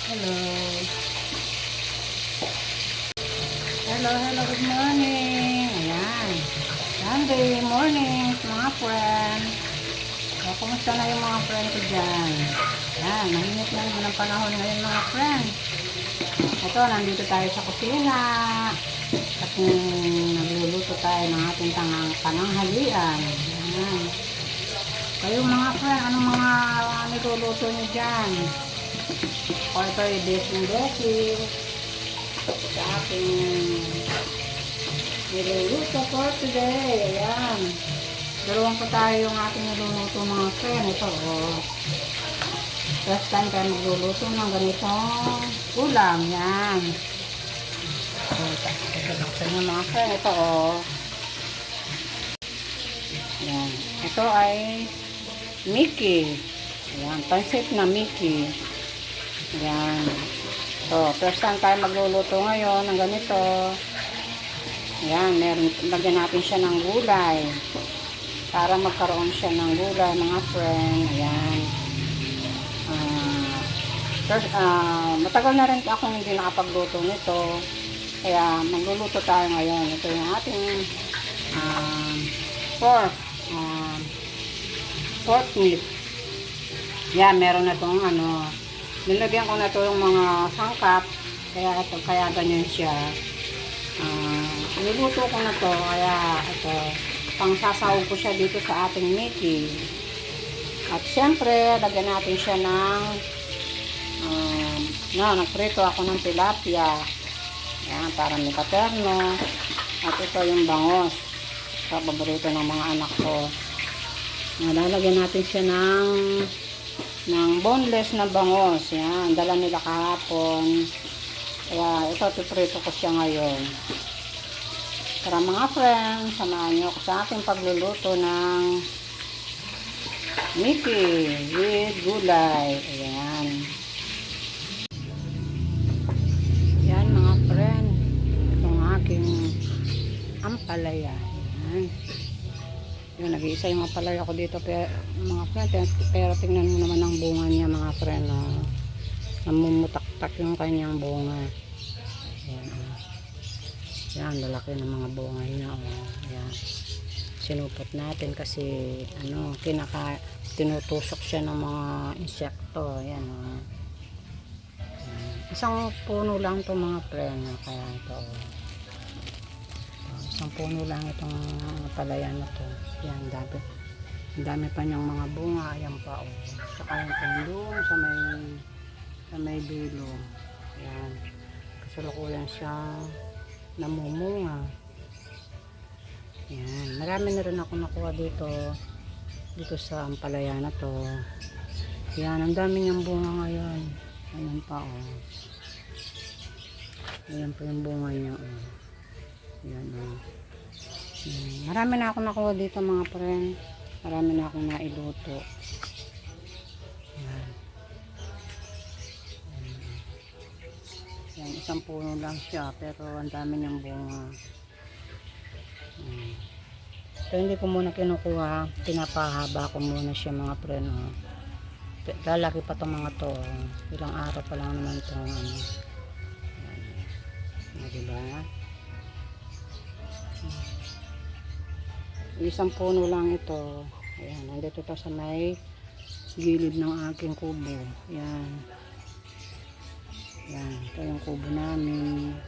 Hello. Hello, good morning. Ayan. Sunday morning, mga friend. So, kumusta na yung mga friend ko dyan? Ayan, mahinit na yung panahon ngayon mga friend. Ito, nandito tayo sa kusina. At nagluluto tayo ng ating pananghalian. Ayan. Kayo mga friend, anong mga niluluto nyo dyan? O ito yung blessing sa ating niluluto for today. Ayan. Dalawang pa tayo yung ating niluluto mga friend. Ito, first time tayo magluluto ng ganitong ulam. Yan. Ito yung mga friend. Ito, Ayan. Ito ay Mickey. Ayan. Pansit na Mickey. Ayan. So, first time tayo magluluto ngayon ng ganito. Ayan, lagyan natin siya ng gulay. Para magkaroon siya ng gulay, mga friend. Ayan. Matagal na rin ako hindi nakapagluto nito. Kaya, magluluto tayo ngayon. Ito yung ating pork meat. Yan, meron na itong nilagyan ko na ito yung mga sangkap. Kaya ganyan siya. Niluto ko na to, kaya ito, pang sasawag ko siya dito sa ating Mickey. At syempre, lagyan natin siya ng nagprito ako ng tilapia. Ayan, para may paterno. At ito yung bangos. Ito, paborito ng mga anak ko. Lalagyan natin siya ng boneless na bangos. Yan, dala nila kahapon. Kaya ito, piprito ko siya ngayon. Para mga friends, samahan nyo ako sa aking pagluluto ng Mickey with gulay. Ayan. Yan mga friend. Itong aking ampalaya. Ayan. Yun, nag-iisa yung ampalaya ko dito. Mga friend, pero tingnan mo naman ang bunga niya mga friend. Namumutak-tak yung kanyang bunga. Ayan. Yan, lalaki ng mga bunga niya. Ayan. Sinupot natin kasi tinutusok siya ng mga insekto. Ayan. Isang puno lang to mga friend. Kaya ito. Isang puno lang itong palayan na to. Yan, dami pa niyang mga bunga. Ayan pa. Saka yung pandung sa may dulo. Ayan. Kasalukuyan siya namumunga. Yan. Marami na rin ako nakuha dito sa ampalaya na to. Yan. Ang dami niyang bunga ngayon. Ayan pa Ayan pa yung bunga niya Ayan Marami na ako nakuha dito mga friend. Marami na akong nailuto. Yan. Yan, isang puno lang siya pero ang dami niyang bunga. So hindi ko muna kinukuha, pinapahaba ko muna siya mga friend. Lalaki pa itong mga to. Ilang araw pa lang naman ito. Diba? Isang puno lang ito. Ayan, nandito pa sa may gilid ng aking kubo. Yan. Yan, ito yung kubo namin.